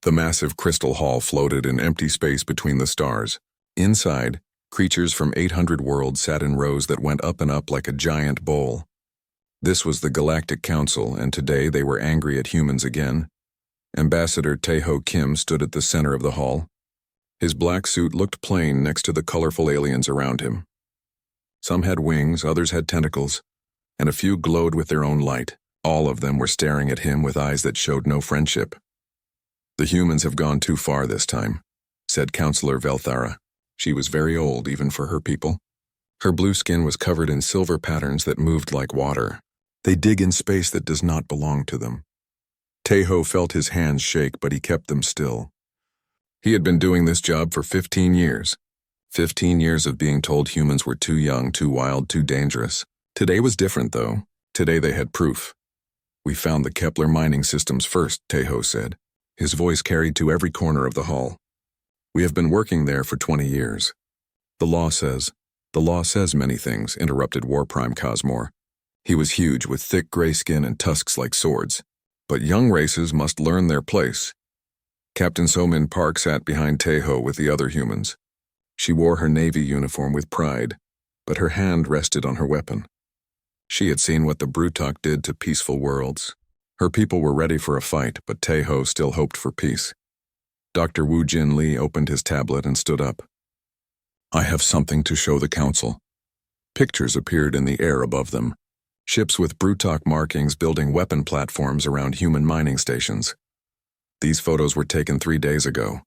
The massive crystal hall floated in empty space between the stars. Inside, creatures from 800 worlds sat in rows that went up and up like a giant bowl. This was the Galactic Council, and today they were angry at humans again. Ambassador Tae-ho Kim stood at the center of the hall. His black suit looked plain next to the colorful aliens around him. Some had wings, others had tentacles, and a few glowed with their own light. All of them were staring at him with eyes that showed no friendship. "The humans have gone too far this time," said Counselor Velthara. She was very old, even for her people. Her blue skin was covered in silver patterns that moved like water. They dig in space that does not belong to them. Tae-ho felt his hands shake, but he kept them still. He had been doing this job for 15 years. 15 years of being told humans were too young, too wild, too dangerous. Today was different, though. Today they had proof. "We found the Kepler mining systems first," Tae-ho said. His voice carried to every corner of the hall. "We have been working there for 20 years. The law says many things," interrupted War Prime Cosmore. He was huge, with thick gray skin and tusks like swords. "But young races must learn their place." Captain So-min Park sat behind Tae-ho with the other humans. She wore her Navy uniform with pride, but her hand rested on her weapon. She had seen what the brutak did to peaceful worlds. Her people were ready for a fight, but Tae-ho still hoped for peace. Dr. Woo Jin Lee opened his tablet and stood up. "I have something to show the council." Pictures appeared in the air above them. Ships with brutak markings building weapon platforms around human mining stations. "These photos were taken 3 days ago,"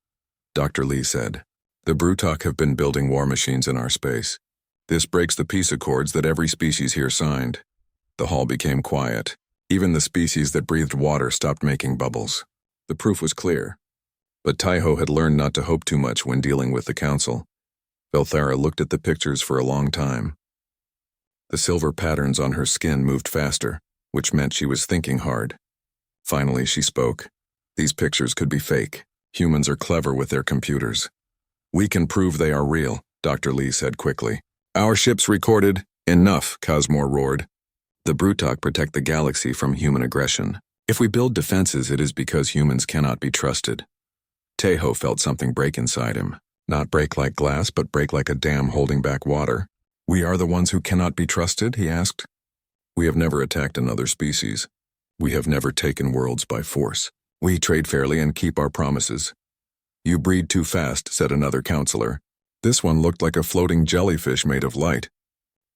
Dr. Lee said. "The brutak have been building war machines in our space. This breaks the peace accords that every species here signed." The hall became quiet. Even the species that breathed water stopped making bubbles. The proof was clear. But Tae-ho had learned not to hope too much when dealing with the council. Velthara looked at the pictures for a long time. The silver patterns on her skin moved faster, which meant she was thinking hard. Finally, she spoke. "These pictures could be fake. Humans are clever with their computers." "We can prove they are real," Dr. Lee said quickly. "Our ships recorded." "Enough," Cosmore roared. "The brutak protect the galaxy from human aggression. If we build defenses, it is because humans cannot be trusted." Tae-ho felt something break inside him. Not break like glass, but break like a dam holding back water. "We are the ones who cannot be trusted?" he asked. "We have never attacked another species. We have never taken worlds by force. We trade fairly and keep our promises." "You breed too fast," said another counselor. This one looked like a floating jellyfish made of light.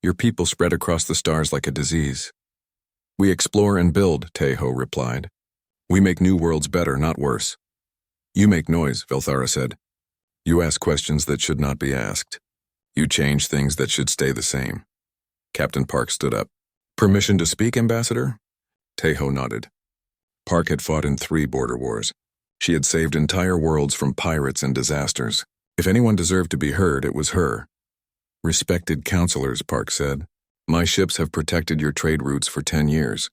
"Your people spread across the stars like a disease." "We explore and build," Tae-ho replied. "We make new worlds better, not worse." "You make noise," Velthara said. "You ask questions that should not be asked. You change things that should stay the same." Captain Park stood up. "Permission to speak, Ambassador?" Tae-ho nodded. Park had fought in 3 border wars. She had saved entire worlds from pirates and disasters. If anyone deserved to be heard, it was her. "Respected counselors," Park said, "my ships have protected your trade routes for 10 years.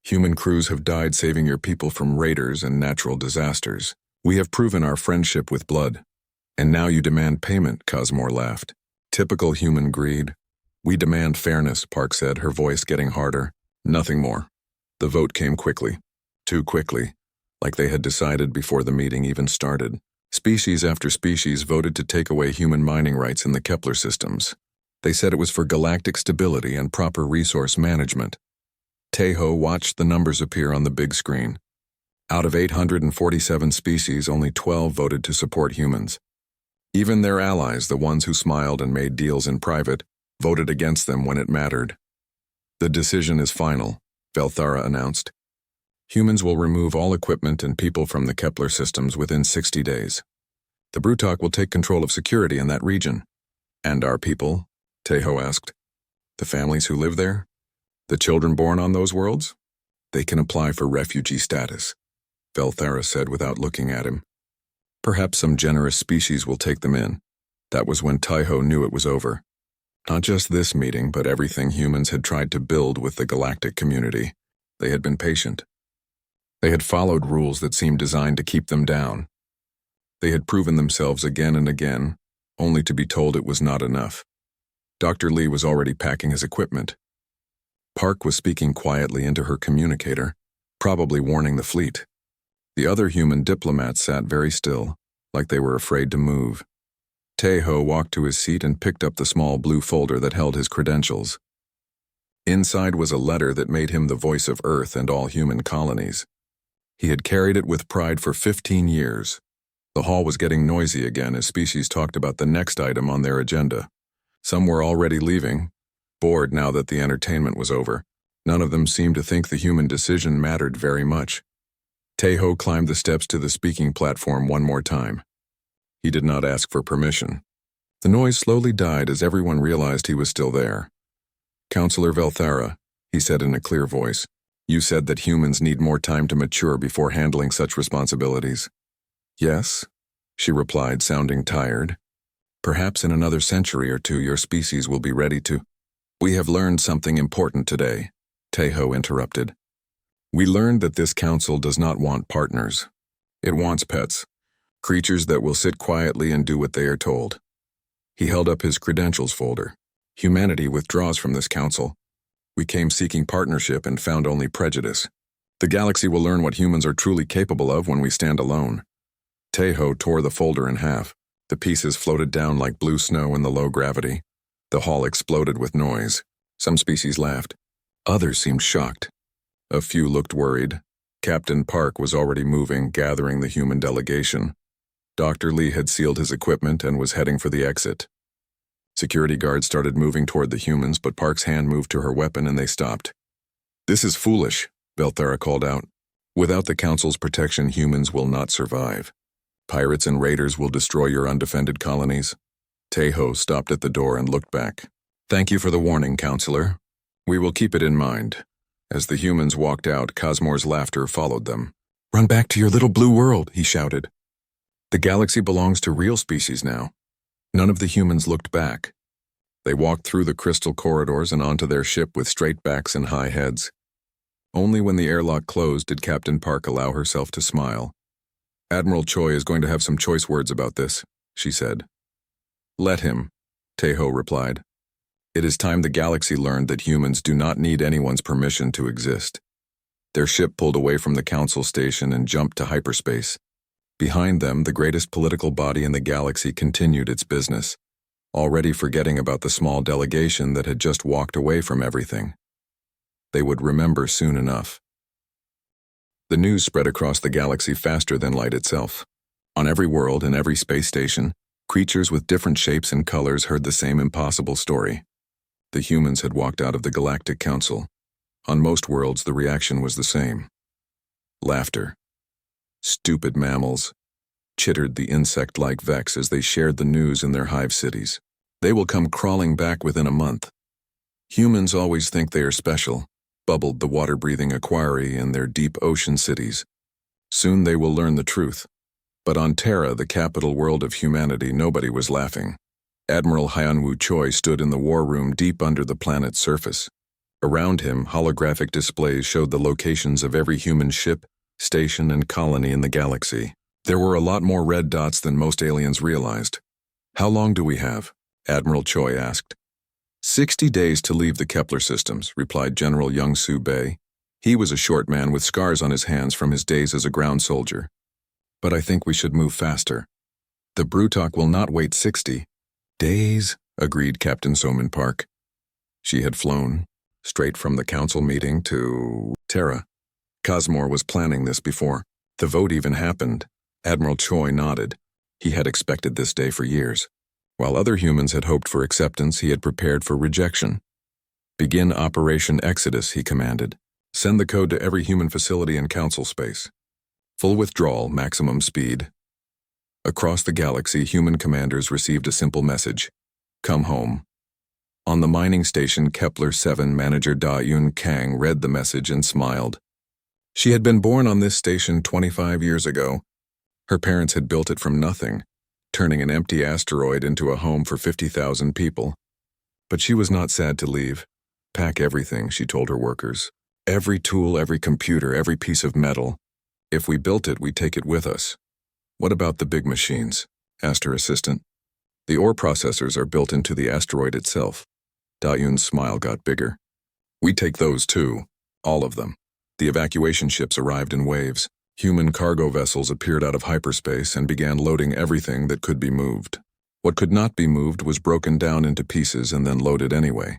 Human crews have died saving your people from raiders and natural disasters. We have proven our friendship with blood. And now you demand payment," Cosmore laughed. "Typical human greed." "We demand fairness," Park said, her voice getting harder. "Nothing more." The vote came quickly. Too quickly, like they had decided before the meeting even started. Species after species voted to take away human mining rights in the Kepler systems. They said it was for galactic stability and proper resource management. Tae-ho watched the numbers appear on the big screen. Out of 847 species, only 12 voted to support humans. Even their allies, the ones who smiled and made deals in private, voted against them when it mattered. "The decision is final," Velthara announced. "Humans will remove all equipment and people from the Kepler systems within 60 days. The brutak will take control of security in that region." "And our people?" Tae-ho asked. "The families who live there? The children born on those worlds? They can apply for refugee status," Velthara said without looking at him. "Perhaps some generous species will take them in." That was when Tae-ho knew it was over. Not just this meeting, but everything humans had tried to build with the galactic community. They had been patient. They had followed rules that seemed designed to keep them down. They had proven themselves again and again, only to be told it was not enough. Dr. Lee was already packing his equipment. Park was speaking quietly into her communicator, probably warning the fleet. The other human diplomats sat very still, like they were afraid to move. Taeho walked to his seat and picked up the small blue folder that held his credentials. Inside was a letter that made him the voice of Earth and all human colonies. He had carried it with pride for 15 years. The hall was getting noisy again as species talked about the next item on their agenda. Some were already leaving, bored now that the entertainment was over. None of them seemed to think the human decision mattered very much. Taeho climbed the steps to the speaking platform one more time. He did not ask for permission. The noise slowly died as everyone realized he was still there. "Counselor Velthara," he said in a clear voice, "you said that humans need more time to mature before handling such responsibilities." "Yes," she replied, sounding tired. "Perhaps in another century or two your species will be ready to—" "We have learned something important today," Taeho interrupted. "We learned that this council does not want partners. It wants pets, creatures that will sit quietly and do what they are told." He held up his credentials folder. "Humanity withdraws from this council. We came seeking partnership and found only prejudice. The galaxy will learn what humans are truly capable of when we stand alone." Taeho tore the folder in half. The pieces floated down like blue snow in the low gravity. The hall exploded with noise. Some species laughed. Others seemed shocked. A few looked worried. Captain Park was already moving, gathering the human delegation. Dr. Lee had sealed his equipment and was heading for the exit. Security guards started moving toward the humans, but Park's hand moved to her weapon and they stopped. "This is foolish," Velthara called out. "Without the Council's protection, humans will not survive. Pirates and raiders will destroy your undefended colonies." Taeho stopped at the door and looked back. "Thank you for the warning, Counselor. We will keep it in mind." As the humans walked out, Cosmore's laughter followed them. "Run back to your little blue world," he shouted. "The galaxy belongs to real species now." None of the humans looked back. They walked through the crystal corridors and onto their ship with straight backs and high heads. Only when the airlock closed did Captain Park allow herself to smile. "Admiral Choi is going to have some choice words about this," she said. "Let him," Taeho replied. "It is time the galaxy learned that humans do not need anyone's permission to exist." Their ship pulled away from the council station and jumped to hyperspace. Behind them, the greatest political body in the galaxy continued its business, already forgetting about the small delegation that had just walked away from everything. They would remember soon enough. The news spread across the galaxy faster than light itself. On every world and every space station, creatures with different shapes and colors heard the same impossible story. The humans had walked out of the Galactic Council. On most worlds, the reaction was the same. Laughter. "Stupid mammals," chittered the insect-like Vex as they shared the news in their hive cities. "They will come crawling back within a month." "Humans always think they are special," bubbled the water-breathing Aquari in their deep ocean cities. "Soon they will learn the truth." But on Terra, the capital world of humanity, nobody was laughing. Admiral Hyunwoo Choi stood in the war room deep under the planet's surface. Around him, holographic displays showed the locations of every human ship, station, and colony in the galaxy. There were a lot more red dots than most aliens realized. "How long do we have?" Admiral Choi asked. 60 days to leave the Kepler systems," replied General Young-Soo Bae. He was a short man with scars on his hands from his days as a ground soldier. "But I think we should move faster. The brutak will not wait 60 days, agreed Captain Soman Park. She had flown, straight from the council meeting to Terra. Cosmore was planning this before the vote even happened. Admiral Choi nodded. He had expected this day for years. While other humans had hoped for acceptance, he had prepared for rejection. "Begin Operation Exodus," he commanded. "Send the code to every human facility in council space. Full withdrawal, maximum speed." Across the galaxy, human commanders received a simple message: "Come home." On the mining station, Kepler 7 manager Da-Yun Kang read the message and smiled. She had been born on this station 25 years ago. Her parents had built it from nothing, turning an empty asteroid into a home for 50,000 people. But she was not sad to leave. "Pack everything," she told her workers. "Every tool, every computer, every piece of metal. If we built it, we take it with us." "What about the big machines?" asked her assistant. "The ore processors are built into the asteroid itself." Da-Yun's smile got bigger. "We take those too, all of them." The evacuation ships arrived in waves. Human cargo vessels appeared out of hyperspace and began loading everything that could be moved. What could not be moved was broken down into pieces and then loaded anyway.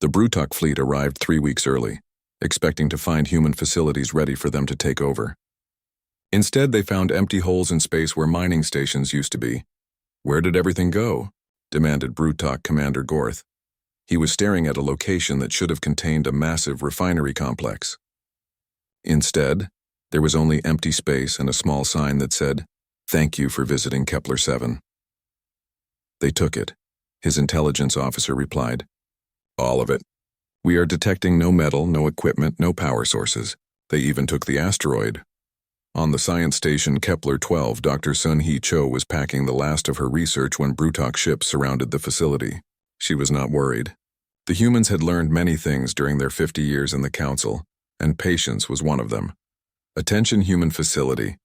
The brutak fleet arrived 3 weeks early, expecting to find human facilities ready for them to take over. Instead, they found empty holes in space where mining stations used to be. "Where did everything go?" demanded brutak Commander Gorth. He was staring at a location that should have contained a massive refinery complex. Instead, there was only empty space and a small sign that said, "Thank you for visiting Kepler 7. They took it. His intelligence officer replied, "All of it. We are detecting no metal, no equipment, no power sources. They even took the asteroid." On the science station Kepler 12, Dr. Sun-Hee Cho was packing the last of her research when brutak ships surrounded the facility. She was not worried. The humans had learned many things during their 50 years in the Council, and patience was one of them. "Attention human facility,"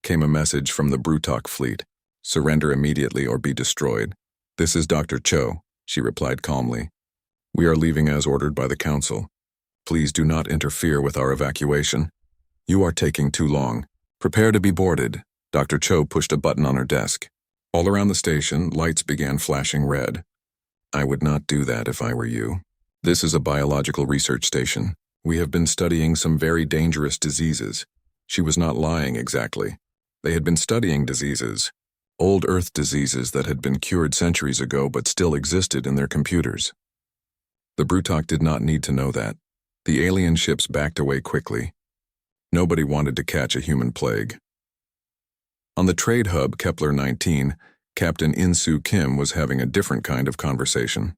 came a message from the brutak fleet. "Surrender immediately or be destroyed." "This is Dr. Cho," she replied calmly. "We are leaving as ordered by the Council. Please do not interfere with our evacuation. You are taking too long. Prepare to be boarded." Dr. Cho pushed a button on her desk. All around the station, lights began flashing red. "I would not do that if I were you. This is a biological research station. We have been studying some very dangerous diseases." She was not lying exactly. They had been studying diseases. Old Earth diseases that had been cured centuries ago but still existed in their computers. The brutak did not need to know that. The alien ships backed away quickly. Nobody wanted to catch a human plague. On the trade hub Kepler 19, Captain In-Soo Kim was having a different kind of conversation.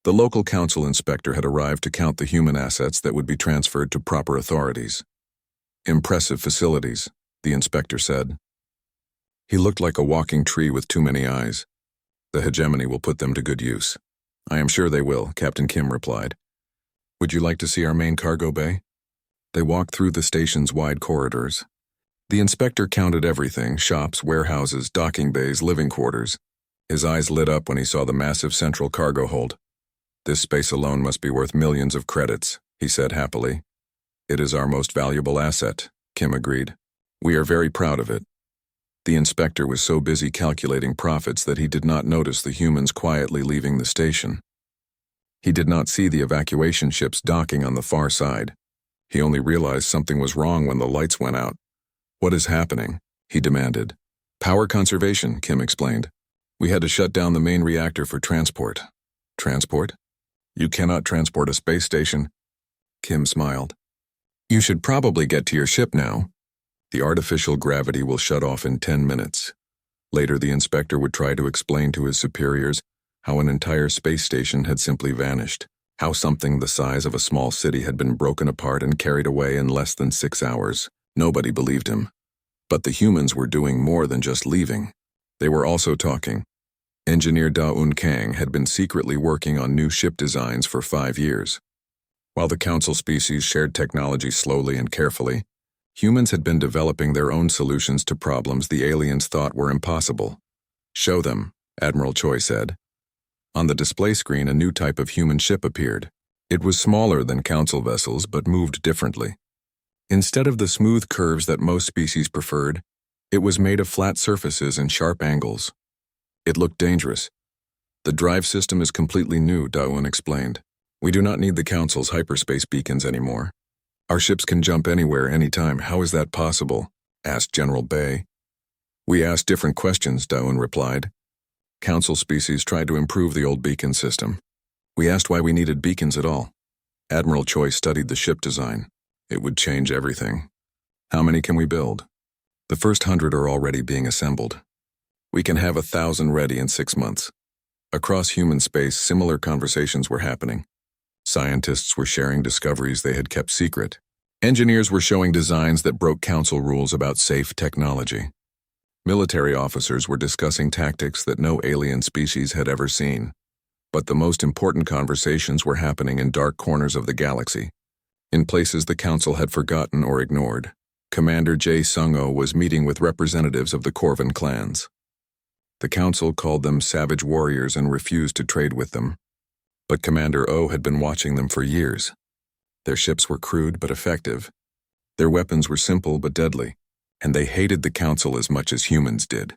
The local council inspector had arrived to count the human assets that would be transferred to proper authorities. "Impressive facilities," the inspector said. He looked like a walking tree with too many eyes. "The hegemony will put them to good use." "I am sure they will," Captain Kim replied. "Would you like to see our main cargo bay?" They walked through the station's wide corridors. The inspector counted everything: shops, warehouses, docking bays, living quarters. His eyes lit up when he saw the massive central cargo hold. "This space alone must be worth millions of credits," he said happily. "It is our most valuable asset," Kim agreed. "We are very proud of it." The inspector was so busy calculating profits that he did not notice the humans quietly leaving the station. He did not see the evacuation ships docking on the far side. He only realized something was wrong when the lights went out. "What is happening?" he demanded. "Power conservation," Kim explained. "We had to shut down the main reactor for transport." "Transport? You cannot transport a space station." Kim smiled. "You should probably get to your ship now. The artificial gravity will shut off in 10 minutes. Later, the inspector would try to explain to his superiors how an entire space station had simply vanished, how something the size of a small city had been broken apart and carried away in less than 6 hours. Nobody believed him. But the humans were doing more than just leaving. They were also talking. Engineer Da-Un Kang had been secretly working on new ship designs for 5 years. While the council species shared technology slowly and carefully, humans had been developing their own solutions to problems the aliens thought were impossible. "Show them," Admiral Choi said. On the display screen, a new type of human ship appeared. It was smaller than council vessels, but moved differently. Instead of the smooth curves that most species preferred, it was made of flat surfaces and sharp angles. It looked dangerous. "The drive system is completely new," Da-Un explained. "We do not need the council's hyperspace beacons anymore. Our ships can jump anywhere, anytime." "How is that possible?" asked General Bay. "We asked different questions," Da-Un replied. "Council species tried to improve the old beacon system. We asked why we needed beacons at all." Admiral Choi studied the ship design. "It would change everything." "How many can we build?" "The first 100 are already being assembled. We can have 1,000 ready in 6 months." Across human space, similar conversations were happening. Scientists were sharing discoveries they had kept secret. Engineers were showing designs that broke council rules about safe technology. Military officers were discussing tactics that no alien species had ever seen. But the most important conversations were happening in dark corners of the galaxy, in places the council had forgotten or ignored. Commander Jae Sung-Oh was meeting with representatives of the Corvan clans. The council called them savage warriors and refused to trade with them. But Commander Oh had been watching them for years. Their ships were crude but effective. Their weapons were simple but deadly, and they hated the Council as much as humans did.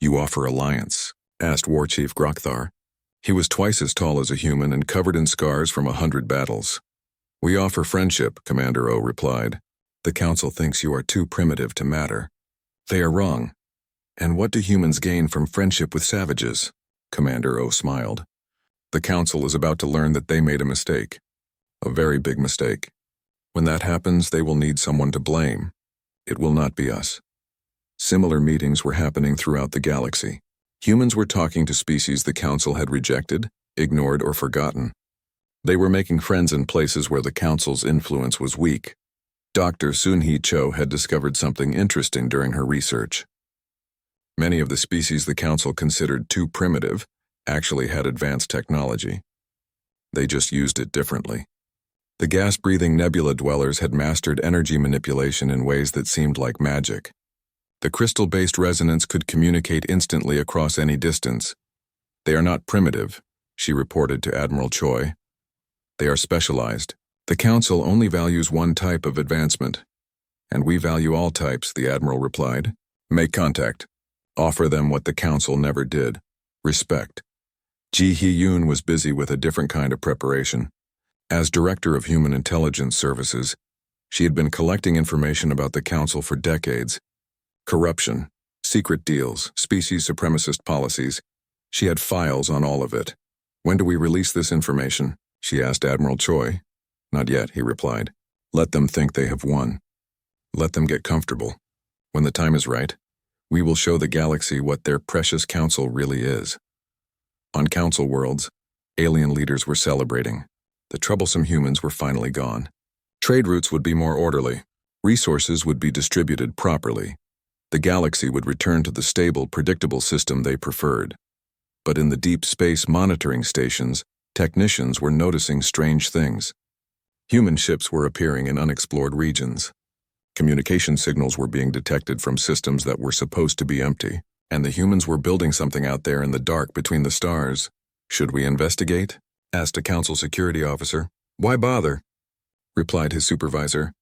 "You offer alliance?" asked War Chief Grokthar. He was twice as tall as a human and covered in scars from 100 battles. "We offer friendship," Commander O replied. "The Council thinks you are too primitive to matter." "They are wrong. And what do humans gain from friendship with savages?" Commander O smiled. "The Council is about to learn that they made a mistake. A very big mistake. When that happens, they will need someone to blame. It will not be us." Similar meetings were happening throughout the galaxy. Humans were talking to species the Council had rejected, ignored, or forgotten. They were making friends in places where the Council's influence was weak. Dr. Sun-Hee Cho had discovered something interesting during her research. Many of the species the Council considered too primitive actually had advanced technology. They just used it differently. The gas-breathing nebula dwellers had mastered energy manipulation in ways that seemed like magic. The crystal-based resonance could communicate instantly across any distance. "They are not primitive," she reported to Admiral Choi. "They are specialized. The Council only values one type of advancement, and we value all types," the Admiral replied. "Make contact. Offer them what the Council never did: respect." Ji Hee-yoon was busy with a different kind of preparation. As Director of Human Intelligence Services, she had been collecting information about the Council for decades. Corruption, secret deals, species supremacist policies. She had files on all of it. "When do we release this information?" she asked Admiral Choi. "Not yet," he replied. "Let them think they have won. Let them get comfortable. When the time is right, we will show the galaxy what their precious Council really is." On Council worlds, alien leaders were celebrating. The troublesome humans were finally gone. Trade routes would be more orderly. Resources would be distributed properly. The galaxy would return to the stable, predictable system they preferred. But in the deep space monitoring stations, technicians were noticing strange things. Human ships were appearing in unexplored regions. Communication signals were being detected from systems that were supposed to be empty, and the humans were building something out there in the dark between the stars. "Should we investigate?" asked a Council security officer. "Why bother?" replied his supervisor.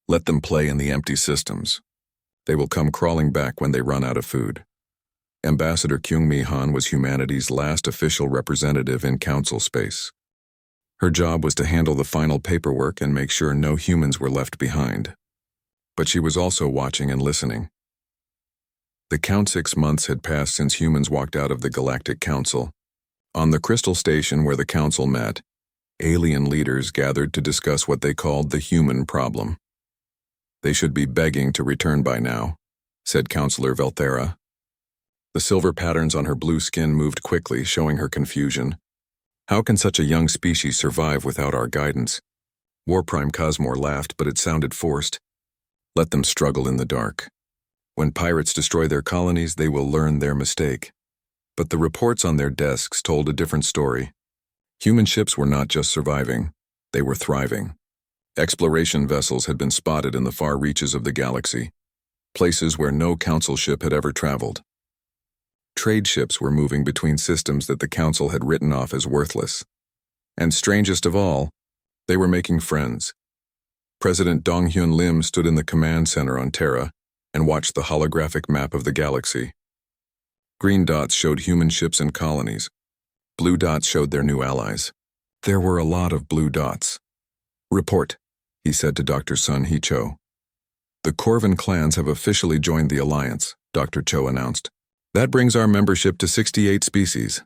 "Let them play in the empty systems. They will come crawling back when they run out of food." Ambassador Kyung-Mi Han was humanity's last official representative in Council space. Her job was to handle the final paperwork and make sure no humans were left behind. But she was also watching and listening. The count 6 months had passed since humans walked out of the Galactic Council. On the crystal station where the Council met, alien leaders gathered to discuss what they called the human problem. "They should be begging to return by now," said Councillor Velthera. The silver patterns on her blue skin moved quickly, showing her confusion. "How can such a young species survive without our guidance?" War Prime Cosmore laughed, but it sounded forced. "Let them struggle in the dark. When pirates destroy their colonies, they will learn their mistake." But the reports on their desks told a different story. Human ships were not just surviving, they were thriving. Exploration vessels had been spotted in the far reaches of the galaxy, places where no Council ship had ever traveled. Trade ships were moving between systems that the Council had written off as worthless. And strangest of all, they were making friends. President Dong-Hyun Lim stood in the command center on Terra and watched the holographic map of the galaxy. Green dots showed human ships and colonies. Blue dots showed their new allies. There were a lot of blue dots. "Report," he said to Dr. Sun-Hee Cho. "The Corvin clans have officially joined the alliance," Dr. Cho announced. "That brings our membership to 68 species."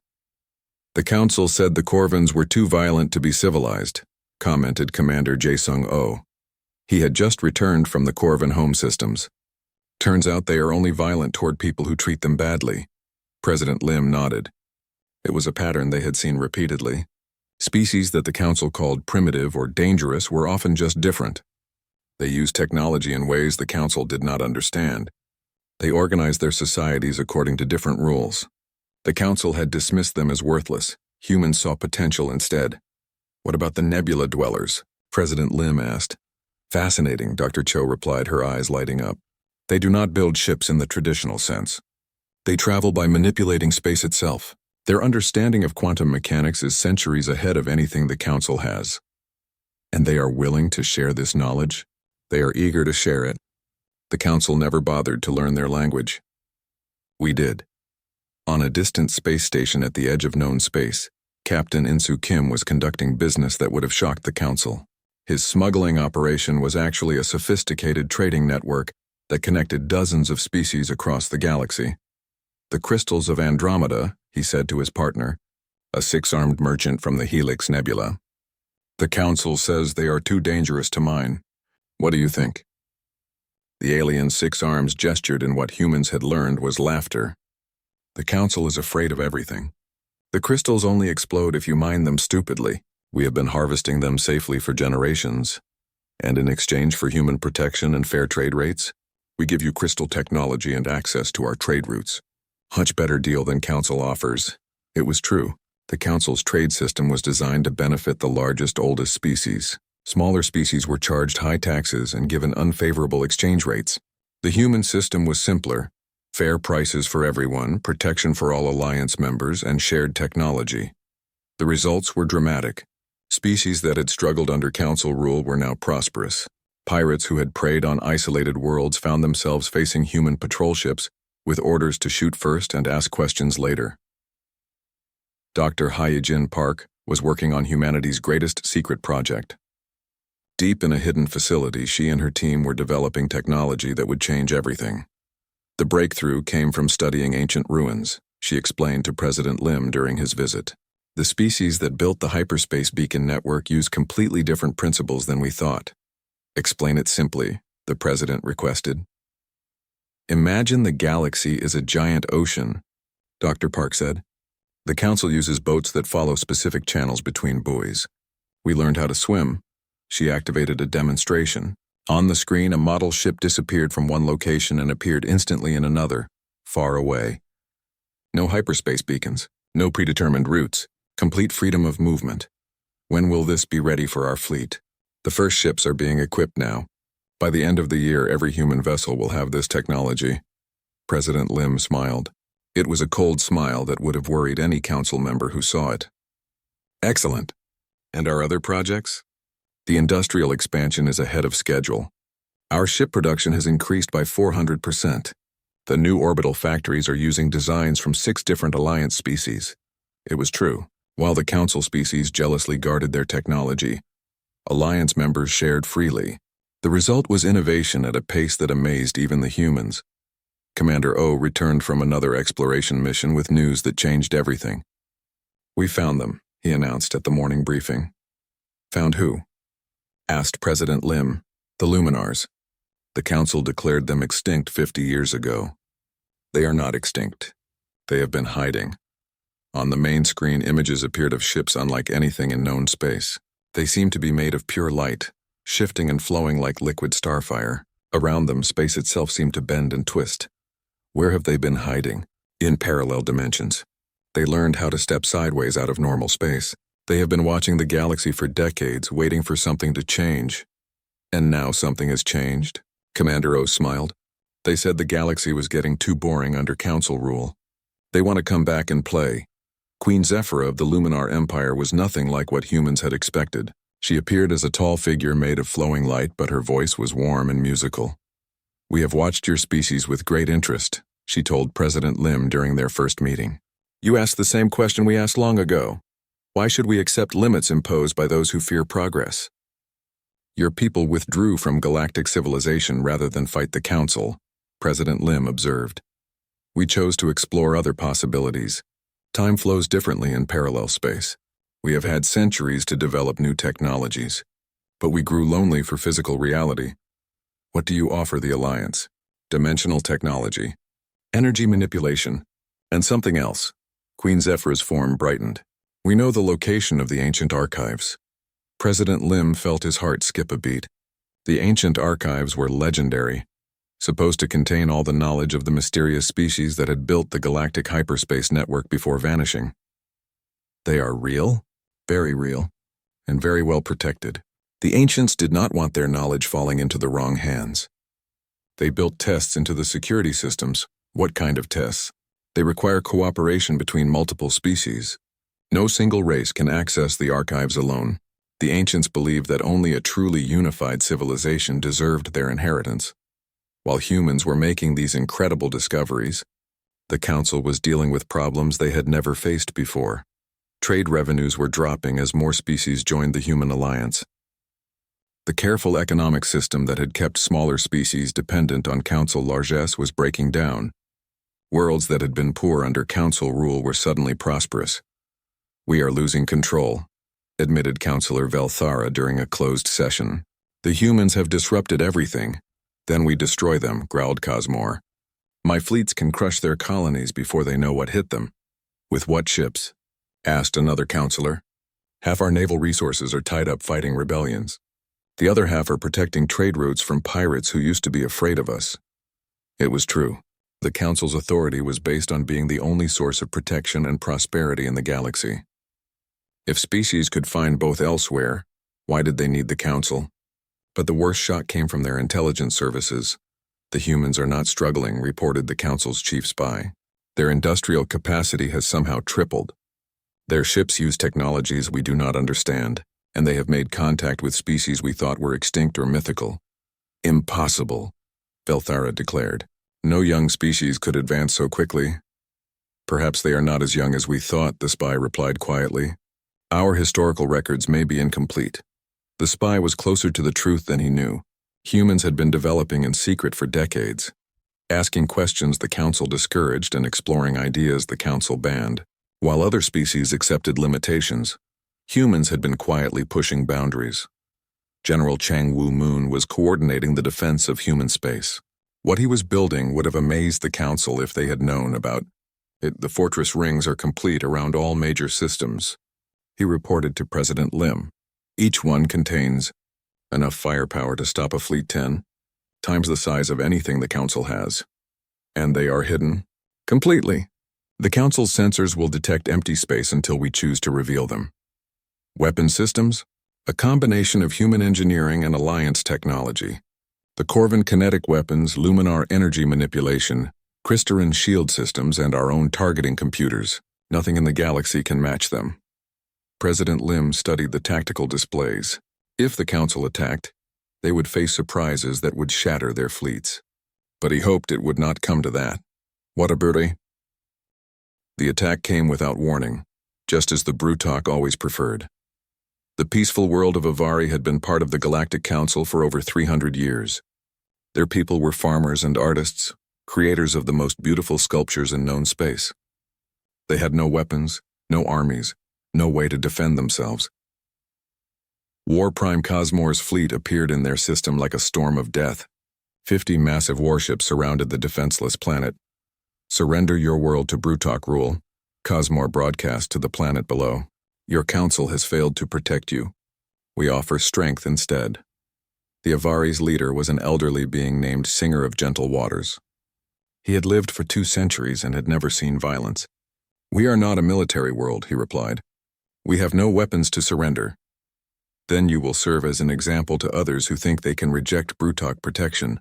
"The Council said the Corvins were too violent to be civilized," commented Commander Jae-Sung-Oh. He had just returned from the Corvin home systems. "Turns out they are only violent toward people who treat them badly." President Lim nodded. It was a pattern they had seen repeatedly. Species that the Council called primitive or dangerous were often just different. They used technology in ways the Council did not understand. They organized their societies according to different rules. The Council had dismissed them as worthless. Humans saw potential instead. "What about the nebula dwellers?" President Lim asked. "Fascinating," Dr. Cho replied, her eyes lighting up. "They do not build ships in the traditional sense. They travel by manipulating space itself. Their understanding of quantum mechanics is centuries ahead of anything the Council has. And they are willing to share this knowledge?" They are eager to share it. The Council never bothered to learn their language. We did. On a distant space station at the edge of known space, Captain Insu Kim was conducting business that would have shocked the Council. His smuggling operation was actually a sophisticated trading network that connected dozens of species across the galaxy. The crystals of Andromeda, he said to his partner, a six-armed merchant from the Helix Nebula. The Council says they are too dangerous to mine. What do you think? The alien's six arms gestured, and what humans had learned was laughter. The Council is afraid of everything. The crystals only explode if you mine them stupidly. We have been harvesting them safely for generations. And in exchange for human protection and fair trade rates, we give you crystal technology and access to our trade routes. Much better deal than Council offers. It was true. The Council's trade system was designed to benefit the largest, oldest species. Smaller species were charged high taxes and given unfavorable exchange rates. The human system was simpler. Fair prices for everyone, protection for all alliance members, and shared technology. The results were dramatic. Species that had struggled under Council rule were now prosperous. Pirates who had preyed on isolated worlds found themselves facing human patrol ships with orders to shoot first and ask questions later. Dr. Hyejin Park was working on humanity's greatest secret project. Deep in a hidden facility, she and her team were developing technology that would change everything. The breakthrough came from studying ancient ruins, she explained to President Lim during his visit. The species that built the hyperspace beacon network used completely different principles than we thought. Explain it simply, the president requested. Imagine the galaxy is a giant ocean, Dr. Park said. The Council uses boats that follow specific channels between buoys. We learned how to swim. She activated a demonstration. On the screen, a model ship disappeared from one location and appeared instantly in another, far away. No hyperspace beacons, no predetermined routes, complete freedom of movement. When will this be ready for our fleet? The first ships are being equipped now. By the end of the year, every human vessel will have this technology. President Lim smiled. It was a cold smile that would have worried any Council member who saw it. Excellent. And our other projects? The industrial expansion is ahead of schedule. Our ship production has increased by 400%. The new orbital factories are using designs from 6 different Alliance species. It was true. While the Council species jealously guarded their technology, Alliance members shared freely. The result was innovation at a pace that amazed even the humans. Commander O returned from another exploration mission with news that changed everything. We found them, he announced at the morning briefing. Found who? Asked President Lim. The Luminars. The Council declared them extinct 50 years ago. They are not extinct. They have been hiding. On the main screen, images appeared of ships unlike anything in known space. They seemed to be made of pure light, shifting and flowing like liquid starfire. Around them, space itself seemed to bend and twist. Where have they been hiding? In parallel dimensions. They learned how to step sideways out of normal space. They have been watching the galaxy for decades, waiting for something to change. And now something has changed? Commander O smiled. They said the galaxy was getting too boring under Council rule. They want to come back and play. Queen Zephyra of the Luminar Empire was nothing like what humans had expected. She appeared as a tall figure made of flowing light, but her voice was warm and musical. We have watched your species with great interest, she told President Lim during their first meeting. You asked the same question we asked long ago. Why should we accept limits imposed by those who fear progress? Your people withdrew from galactic civilization rather than fight the Council, President Lim observed. We chose to explore other possibilities. Time flows differently in parallel space. We have had centuries to develop new technologies, but we grew lonely for physical reality. What do you offer the Alliance? Dimensional technology, energy manipulation, and something else. Queen Zephyra's form brightened. We know the location of the ancient archives. President Lim felt his heart skip a beat. The ancient archives were legendary, supposed to contain all the knowledge of the mysterious species that had built the galactic hyperspace network before vanishing. They are real? Very real, and very well protected. The ancients did not want their knowledge falling into the wrong hands. They built tests into the security systems. What kind of tests? They require cooperation between multiple species. No single race can access the archives alone. The ancients believed that only a truly unified civilization deserved their inheritance. While humans were making these incredible discoveries, the Council was dealing with problems they had never faced before. Trade revenues were dropping as more species joined the human alliance. The careful economic system that had kept smaller species dependent on Council largesse was breaking down. Worlds that had been poor under Council rule were suddenly prosperous. "We are losing control," admitted Councillor Velthara during a closed session. "The humans have disrupted everything. Then we destroy them," growled Cosmore. "My fleets can crush their colonies before they know what hit them." "With what ships?" asked another councillor. "Half our naval resources are tied up fighting rebellions. The other half are protecting trade routes from pirates who used to be afraid of us." It was true. The Council's authority was based on being the only source of protection and prosperity in the galaxy. If species could find both elsewhere, why did they need the Council? But the worst shock came from their intelligence services. "The humans are not struggling," reported the Council's chief spy. "Their industrial capacity has somehow tripled. Their ships use technologies we do not understand, and they have made contact with species we thought were extinct or mythical." "Impossible," Velthara declared. "No young species could advance so quickly." "Perhaps they are not as young as we thought," the spy replied quietly. "Our historical records may be incomplete." The spy was closer to the truth than he knew. Humans had been developing in secret for decades. Asking questions the Council discouraged and exploring ideas the Council banned. While other species accepted limitations, humans had been quietly pushing boundaries. General Chang Wu Moon was coordinating the defense of human space. What he was building would have amazed the Council if they had known about it. "The fortress rings are complete around all major systems," he reported to President Lim. "Each one contains enough firepower to stop a fleet 10 times the size of anything the Council has. And they are hidden completely. The Council's sensors will detect empty space until we choose to reveal them." Weapon systems? A combination of human engineering and alliance technology. The Corvin kinetic weapons, Luminar energy manipulation, crystalline shield systems, and our own targeting computers. Nothing in the galaxy can match them. President Lim studied the tactical displays. If the Council attacked, they would face surprises that would shatter their fleets. But he hoped it would not come to that. What a birdie! The attack came without warning, just as the brutak always preferred. The peaceful world of Avari had been part of the Galactic Council for over 300 years. Their people were farmers and artists, creators of the most beautiful sculptures in known space. They had no weapons, no armies, no way to defend themselves. War Prime Cosmore's fleet appeared in their system like a storm of death. 50 massive warships surrounded the defenseless planet. "Surrender your world to brutak rule," Cosmore broadcast to the planet below. "Your Council has failed to protect you. We offer strength instead." The Avari's leader was an elderly being named Singer of Gentle Waters. He had lived for 2 centuries and had never seen violence. "We are not a military world," he replied. "We have no weapons to surrender. Then you will serve as an example to others who think they can reject brutak protection."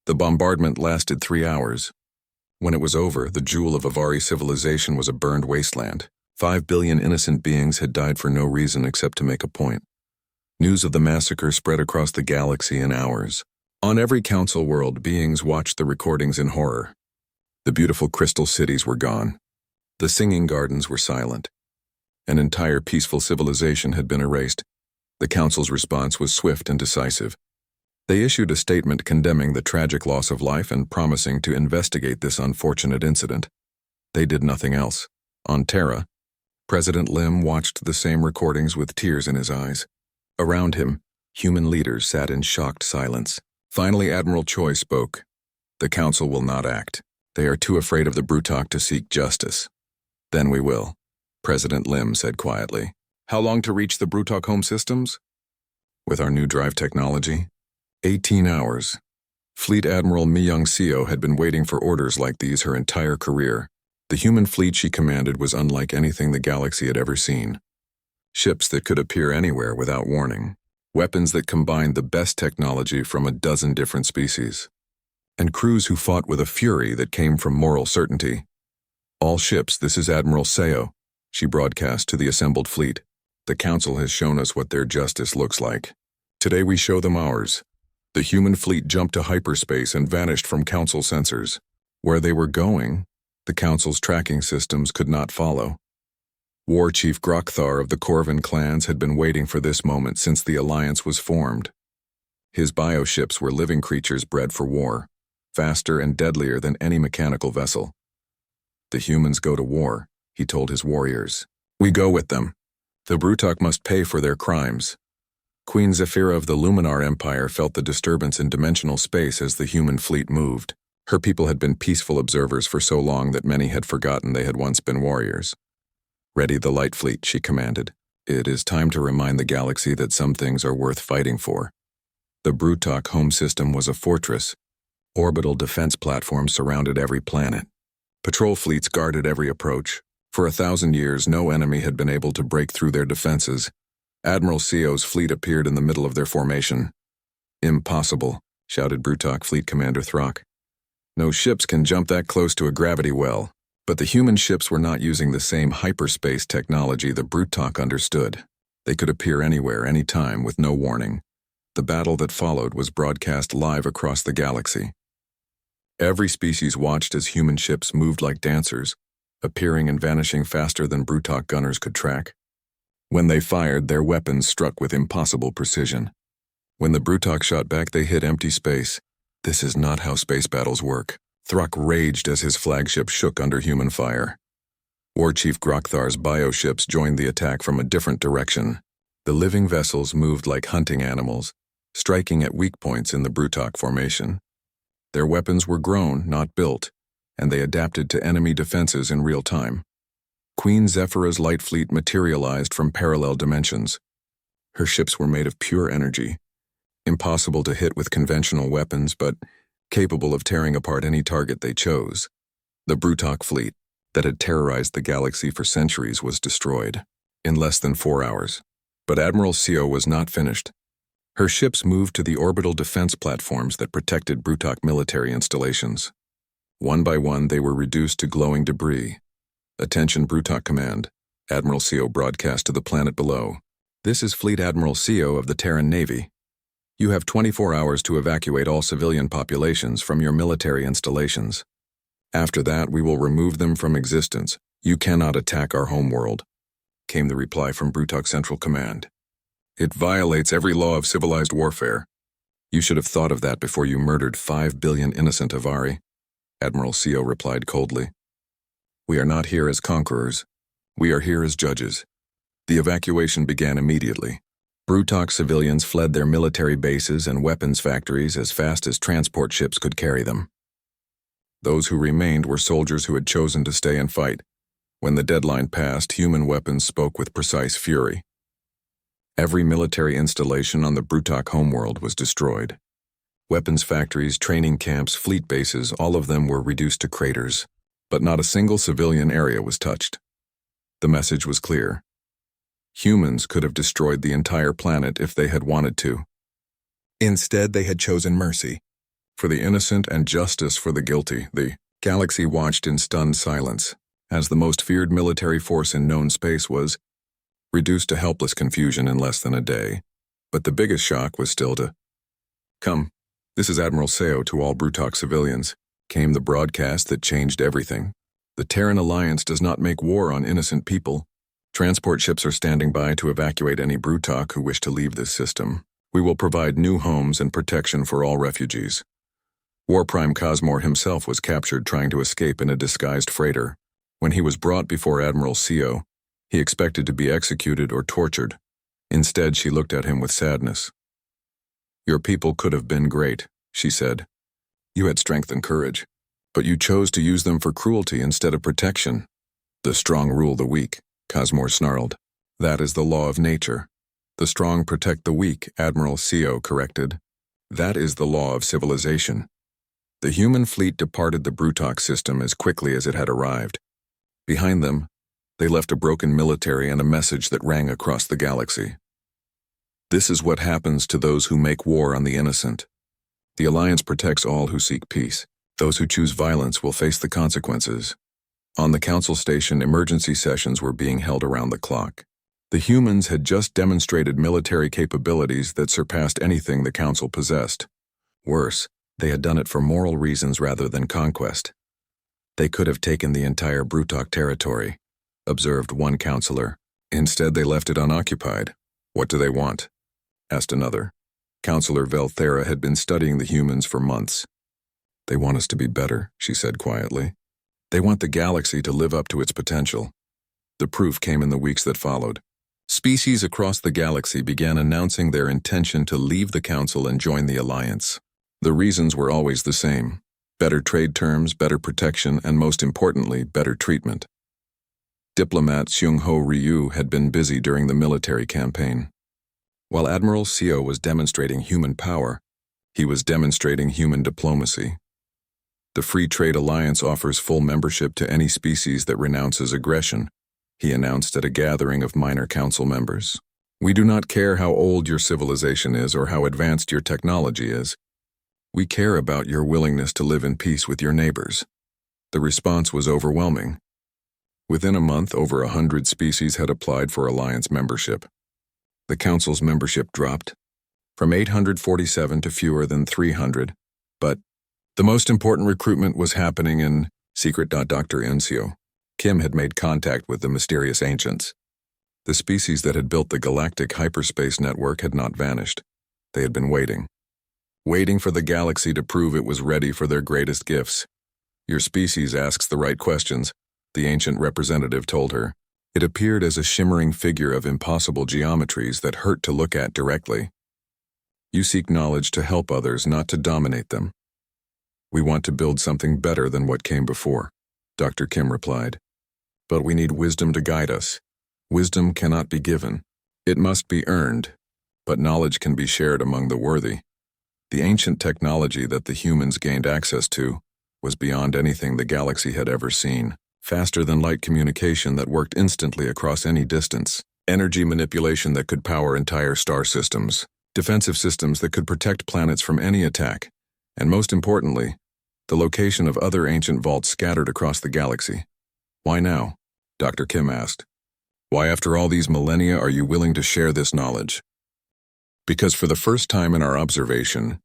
The bombardment lasted 3 hours. When it was over, the jewel of Avari civilization was a burned wasteland. 5 billion innocent beings had died for no reason except to make a point. News of the massacre spread across the galaxy in hours. On every Council world, beings watched the recordings in horror. The beautiful crystal cities were gone. The singing gardens were silent. An entire peaceful civilization had been erased. The Council's response was swift and decisive. They issued a statement condemning the tragic loss of life and promising to investigate this unfortunate incident. They did nothing else. On Terra, President Lim watched the same recordings with tears in his eyes. Around him, human leaders sat in shocked silence. Finally, Admiral Choi spoke. "The Council will not act. They are too afraid of the brutak to seek justice." "Then we will," President Lim said quietly. "How long to reach the brutak home systems?" "With our new drive technology, 18 hours. Fleet Admiral Mi Young-seo had been waiting for orders like these her entire career. The human fleet she commanded was unlike anything the galaxy had ever seen. Ships that could appear anywhere without warning. Weapons that combined the best technology from a dozen different species. And crews who fought with a fury that came from moral certainty. "All ships, this is Admiral Seo," she broadcast to the assembled fleet. The Council has shown us what their justice looks like. Today we show them ours. The human fleet jumped to hyperspace and vanished from Council sensors. Where they were going, the Council's tracking systems could not follow. War Chief Grokthar of the Corvin clans had been waiting for this moment since the alliance was formed. His bioships were living creatures bred for war, faster and deadlier than any mechanical vessel. The humans go to war, he told his warriors. We go with them. The brutak must pay for their crimes. Queen Zephyra of the Luminar Empire felt the disturbance in dimensional space as the human fleet moved. Her people had been peaceful observers for so long that many had forgotten they had once been warriors. Ready the light fleet, she commanded. It is time to remind the galaxy that some things are worth fighting for. The brutak home system was a fortress. Orbital defense platforms surrounded every planet. Patrol fleets guarded every approach. For 1,000 years, no enemy had been able to break through their defenses. Admiral Seo's fleet appeared in the middle of their formation. Impossible, shouted brutak Fleet Commander Throck. No ships can jump that close to a gravity well. But the human ships were not using the same hyperspace technology the brutak understood. They could appear anywhere, anytime, with no warning. The battle that followed was broadcast live across the galaxy. Every species watched as human ships moved like dancers, appearing and vanishing faster than brutak gunners could track. When they fired, their weapons struck with impossible precision. When the brutak shot back, they hit empty space. This is not how space battles work. Throck raged as his flagship shook under human fire. War Chief Grokthar's bioships joined the attack from a different direction. The living vessels moved like hunting animals, striking at weak points in the brutak formation. Their weapons were grown, not built, and they adapted to enemy defenses in real time. Queen Zephyra's light fleet materialized from parallel dimensions. Her ships were made of pure energy, impossible to hit with conventional weapons, but capable of tearing apart any target they chose. The brutak fleet, that had terrorized the galaxy for centuries, was destroyed in less than 4 hours. But Admiral Seo was not finished. Her ships moved to the orbital defense platforms that protected brutak military installations. One by one, they were reduced to glowing debris. Attention brutak command, Admiral Seo broadcast to the planet below. This is Fleet Admiral Seo of the Terran Navy. You have 24 hours to evacuate all civilian populations from your military installations. After that, we will remove them from existence. You cannot attack our homeworld, came the reply from brutak Central Command. It violates every law of civilized warfare. You should have thought of that before you murdered 5 billion innocent Avari, Admiral Seo replied coldly. We are not here as conquerors. We are here as judges. The evacuation began immediately. Brutak civilians fled their military bases and weapons factories as fast as transport ships could carry them. Those who remained were soldiers who had chosen to stay and fight. When the deadline passed, human weapons spoke with precise fury. Every military installation on the brutak homeworld was destroyed. Weapons factories, training camps, fleet bases, all of them were reduced to craters. But not a single civilian area was touched. The message was clear. Humans could have destroyed the entire planet if they had wanted to. Instead, they had chosen mercy. For the innocent and justice for the guilty, the galaxy watched in stunned silence, as the most feared military force in known space was reduced to helpless confusion in less than a day. But the biggest shock was still to come. This is Admiral Seo to all brutak civilians, came the broadcast that changed everything. The Terran Alliance does not make war on innocent people. Transport ships are standing by to evacuate any brutak who wish to leave this system. We will provide new homes and protection for all refugees. War Prime Cosmore himself was captured trying to escape in a disguised freighter. When he was brought before Admiral Seo, he expected to be executed or tortured. Instead, she looked at him with sadness. Your people could have been great, she said. You had strength and courage, but you chose to use them for cruelty instead of protection. The strong rule the weak, Cosmore snarled. That is the law of nature. The strong protect the weak, Admiral Seo corrected. That is the law of civilization. The human fleet departed the brutak system as quickly as it had arrived. Behind them, they left a broken military and a message that rang across the galaxy. This is what happens to those who make war on the innocent. The Alliance protects all who seek peace. Those who choose violence will face the consequences. On the Council Station, emergency sessions were being held around the clock. The humans had just demonstrated military capabilities that surpassed anything the Council possessed. Worse, they had done it for moral reasons rather than conquest. They could have taken the entire Brutak territory, observed one counselor. Instead, they left it unoccupied. What do they want? Asked another. Counselor Velthera had been studying the humans for months. They want us to be better, she said quietly. They want the galaxy to live up to its potential. The proof came in the weeks that followed. Species across the galaxy began announcing their intention to leave the Council and join the Alliance. The reasons were always the same: better trade terms, better protection, and most importantly, better treatment. Diplomat Seung-ho Ryu had been busy during the military campaign. While Admiral Seo was demonstrating human power, he was demonstrating human diplomacy. The Free Trade Alliance offers full membership to any species that renounces aggression, he announced at a gathering of minor council members. We do not care how old your civilization is or how advanced your technology is. We care about your willingness to live in peace with your neighbors. The response was overwhelming. Within a month, over 100 species had applied for Alliance membership. The Council's membership dropped from 847 to fewer than 300, but the most important recruitment was happening in secret. Dr. Ensio Kim had made contact with the mysterious ancients. The species that had built the galactic hyperspace network had not vanished. They had been waiting for the galaxy to prove it was ready for their greatest gifts. Your species asks the right questions, the ancient representative told her. It appeared as a shimmering figure of impossible geometries that hurt to look at directly. You seek knowledge to help others, not to dominate them. We want to build something better than what came before, Dr. Kim replied. But we need wisdom to guide us. Wisdom cannot be given. It must be earned, but knowledge can be shared among the worthy. The ancient technology that the humans gained access to was beyond anything the galaxy had ever seen. Faster than light communication that worked instantly across any distance. Energy manipulation that could power entire star systems. Defensive systems that could protect planets from any attack. And most importantly, the location of other ancient vaults scattered across the galaxy. Why now? Dr. Kim asked. Why after all these millennia are you willing to share this knowledge? Because for the first time in our observation,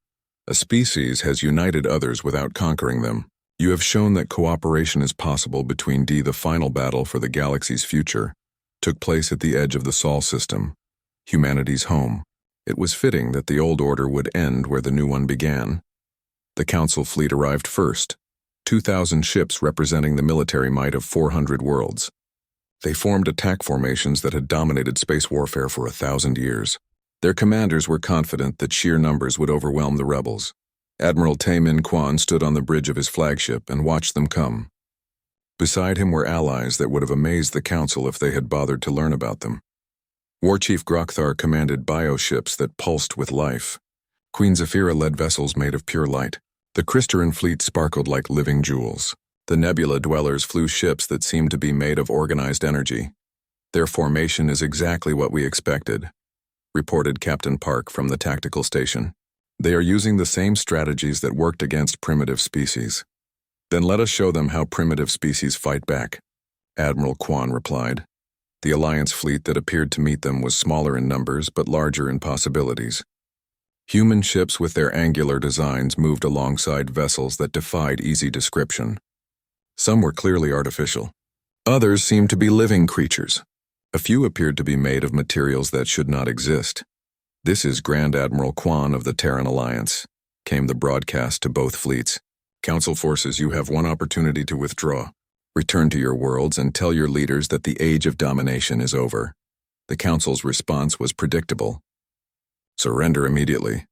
a species has united others without conquering them. You have shown that cooperation is possible between the final battle for the galaxy's future took place at the edge of the Sol system, humanity's home. It was fitting that the old order would end where the new one began. The Council fleet arrived first, 2,000 ships representing the military might of 400 worlds. They formed attack formations that had dominated space warfare for 1,000 years. Their commanders were confident that sheer numbers would overwhelm the rebels. Admiral Tae-min Kwan stood on the bridge of his flagship and watched them come. Beside him were allies that would have amazed the Council if they had bothered to learn about them. War Chief Grokthar commanded bioships that pulsed with life. Queen Zephyra led vessels made of pure light. The Kristaran fleet sparkled like living jewels. The Nebula Dwellers flew ships that seemed to be made of organized energy. Their formation is exactly what we expected, reported Captain Park from the tactical station. They are using the same strategies that worked against primitive species. Then let us show them how primitive species fight back, Admiral Kwan replied. The Alliance fleet that appeared to meet them was smaller in numbers but larger in possibilities. Human ships with their angular designs moved alongside vessels that defied easy description. Some were clearly artificial. Others seemed to be living creatures. A few appeared to be made of materials that should not exist. This is Grand Admiral Kwan of the Terran Alliance, came the broadcast to both fleets. Council forces, you have one opportunity to withdraw. Return to your worlds and tell your leaders that the age of domination is over. The Council's response was predictable. Surrender immediately,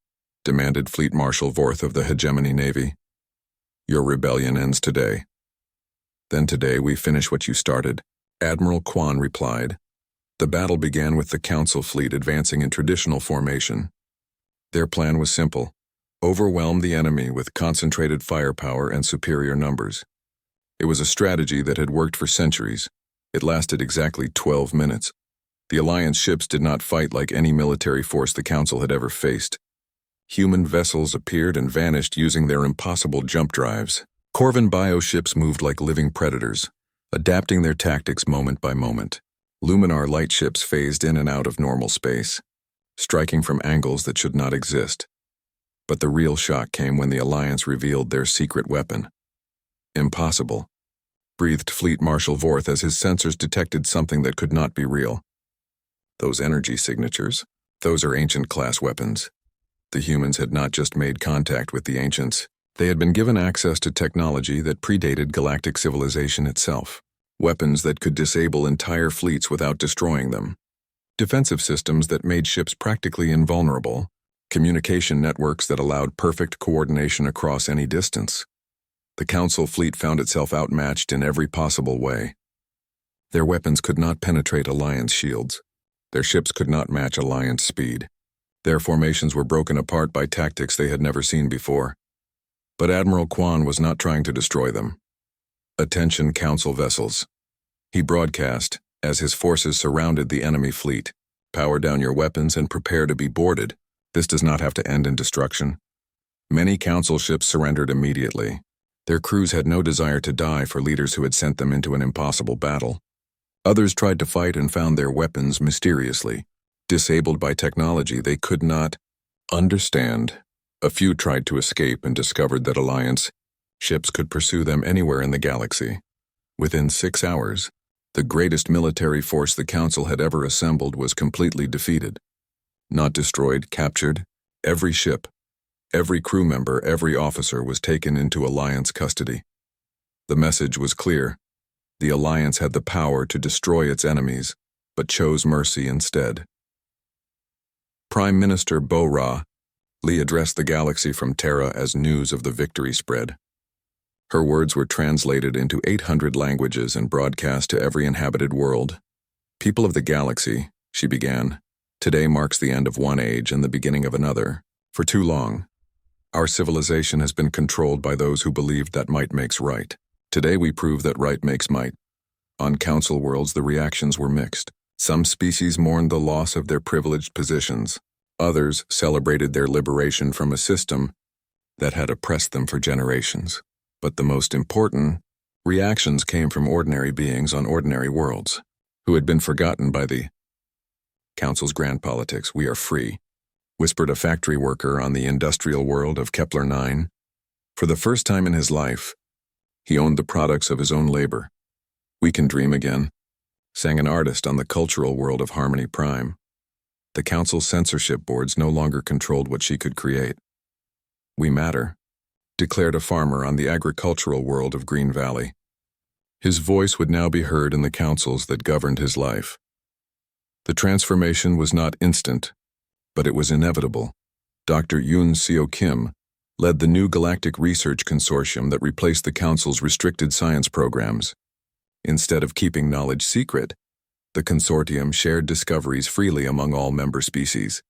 demanded Fleet Marshal Vorth of the Hegemony Navy. Your rebellion ends today. Then today we finish what you started, Admiral Kwan replied. The battle began with the Council fleet advancing in traditional formation. Their plan was simple: overwhelm the enemy with concentrated firepower and superior numbers. It was a strategy that had worked for centuries. It lasted exactly 12 minutes. The Alliance ships did not fight like any military force the Council had ever faced. Human vessels appeared and vanished using their impossible jump drives. Corvin bioships moved like living predators, adapting their tactics moment by moment. Luminar light ships phased in and out of normal space, striking from angles that should not exist. But the real shock came when the Alliance revealed their secret weapon. Impossible, breathed Fleet Marshal Vorth as his sensors detected something that could not be real. Those energy signatures, those are ancient-class weapons. The humans had not just made contact with the ancients, they had been given access to technology that predated galactic civilization itself. Weapons that could disable entire fleets without destroying them. Defensive systems that made ships practically invulnerable. Communication networks that allowed perfect coordination across any distance. The Council fleet found itself outmatched in every possible way. Their weapons could not penetrate Alliance shields. Their ships could not match Alliance speed. Their formations were broken apart by tactics they had never seen before. But Admiral Quan was not trying to destroy them. Attention Council vessels. He broadcast, as his forces surrounded the enemy fleet. Power down your weapons and prepare to be boarded. This does not have to end in destruction. Many Council ships surrendered immediately. Their crews had no desire to die for leaders who had sent them into an impossible battle. Others tried to fight and found their weapons mysteriously, disabled by technology they could not understand. A few tried to escape and discovered that Alliance ships could pursue them anywhere in the galaxy. Within 6 hours, the greatest military force the Council had ever assembled was completely defeated. Not destroyed, captured. Every ship, every crew member, every officer was taken into Alliance custody. The message was clear. The Alliance had the power to destroy its enemies, but chose mercy instead. Prime Minister Bo-Ra Lee addressed the galaxy from Terra as news of the victory spread. Her words were translated into 800 languages and broadcast to every inhabited world. People of the galaxy, she began, today marks the end of one age and the beginning of another. For too long, our civilization has been controlled by those who believed that might makes right. Today we prove that right makes might. On Council worlds the reactions were mixed. Some species mourned the loss of their privileged positions. Others celebrated their liberation from a system that had oppressed them for generations. But the most important reactions came from ordinary beings on ordinary worlds, who had been forgotten by the Council's grand politics. We are free, whispered a factory worker on the industrial world of Kepler 9. For the first time in his life, he owned the products of his own labor. We can dream again, sang an artist on the cultural world of Harmony Prime. The Council's censorship boards no longer controlled what she could create. We matter, declared a farmer on the agricultural world of Green Valley. His voice would now be heard in the councils that governed his life. The transformation was not instant, but it was inevitable. Dr. Yoon Seo Kim led the new Galactic Research Consortium that replaced the Council's restricted science programs. Instead of keeping knowledge secret, the consortium shared discoveries freely among all member species.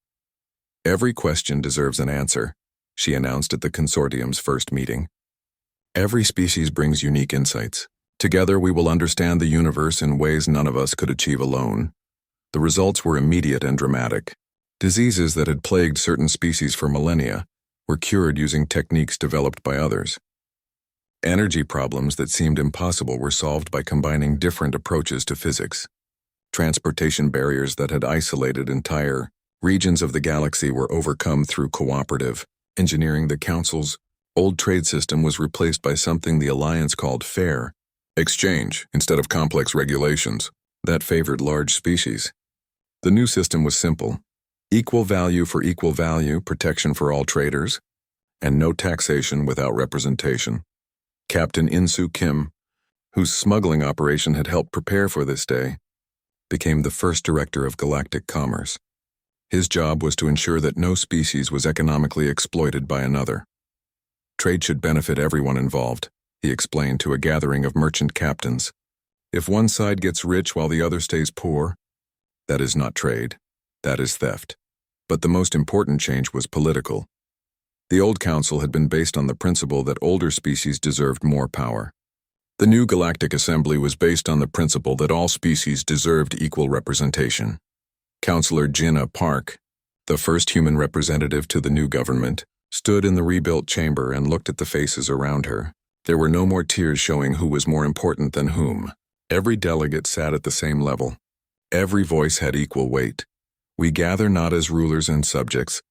Every question deserves an answer, she announced at the consortium's first meeting. Every species brings unique insights. Together we will understand the universe in ways none of us could achieve alone. The results were immediate and dramatic. Diseases that had plagued certain species for millennia were cured using techniques developed by others. Energy problems that seemed impossible were solved by combining different approaches to physics. Transportation barriers that had isolated entire regions of the galaxy were overcome through cooperative engineering. The Council's old trade system was replaced by something the Alliance called fair exchange instead of complex regulations that favored large species. The new system was simple: equal value for equal value, protection for all traders, and no taxation without representation. Captain In-Soo Kim, whose smuggling operation had helped prepare for this day, became the first director of galactic commerce. His job was to ensure that no species was economically exploited by another. Trade should benefit everyone involved, he explained to a gathering of merchant captains. If one side gets rich while the other stays poor, that is not trade, that is theft. But the most important change was political. The old council had been based on the principle that older species deserved more power. The new Galactic Assembly was based on the principle that all species deserved equal representation. Councillor Jinna Park, the first human representative to the new government, stood in the rebuilt chamber and looked at the faces around her. There were no more tiers showing who was more important than whom. Every delegate sat at the same level. Every voice had equal weight. "We gather not as rulers and subjects,"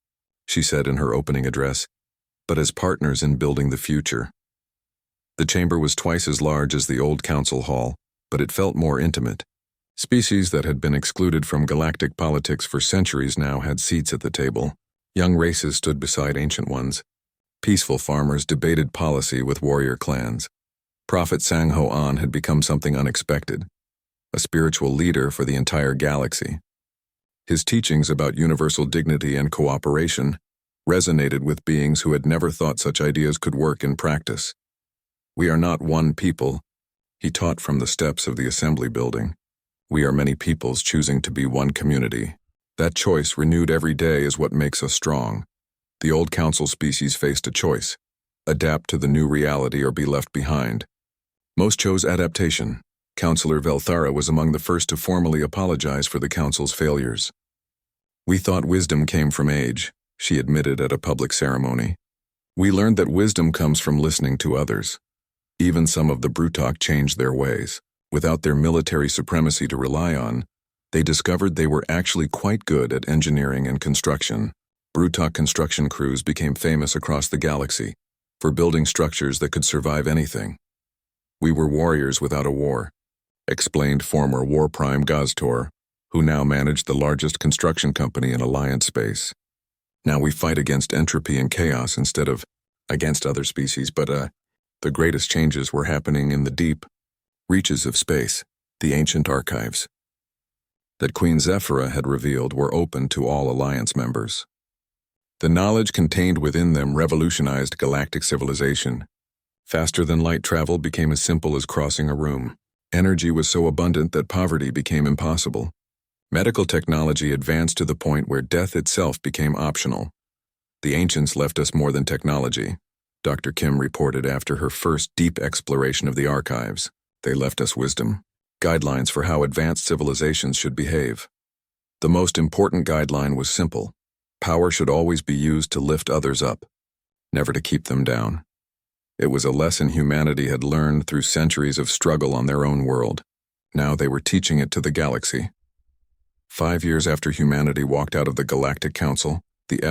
she said in her opening address, "but as partners in building the future." The chamber was twice as large as the old council hall, but it felt more intimate. Species that had been excluded from galactic politics for centuries now had seats at the table. Young races stood beside ancient ones. Peaceful farmers debated policy with warrior clans. Prophet Sang-Ho An had become something unexpected, a spiritual leader for the entire galaxy. His teachings about universal dignity and cooperation resonated with beings who had never thought such ideas could work in practice. "We are not one people," he taught from the steps of the assembly building. "We are many peoples choosing to be one community. That choice, renewed every day, is what makes us strong." The old council species faced a choice: adapt to the new reality or be left behind. Most chose adaptation. Councillor Velthara was among the first to formally apologize for the council's failures. "We thought wisdom came from age," she admitted at a public ceremony. "We learned that wisdom comes from listening to others." Even some of the brutak changed their ways. Without their military supremacy to rely on, they discovered they were actually quite good at engineering and construction. Brutak construction crews became famous across the galaxy for building structures that could survive anything. "We were warriors without a war," explained former War Prime Gaztor, who now managed the largest construction company in Alliance space. "Now we fight against entropy and chaos instead of against other species, but the greatest changes were happening in the deep reaches of space, the ancient archives that Queen Zephyra had revealed were open to all Alliance members. The knowledge contained within them revolutionized galactic civilization. Faster-than-light travel became as simple as crossing a room. Energy was so abundant that poverty became impossible. Medical technology advanced to the point where death itself became optional. "The ancients left us more than technology," Dr. Kim reported after her first deep exploration of the archives. "They left us wisdom, guidelines for how advanced civilizations should behave." The most important guideline was simple: power should always be used to lift others up, never to keep them down. It was a lesson humanity had learned through centuries of struggle on their own world. Now they were teaching it to the galaxy. 5 years after humanity walked out of the Galactic Council, the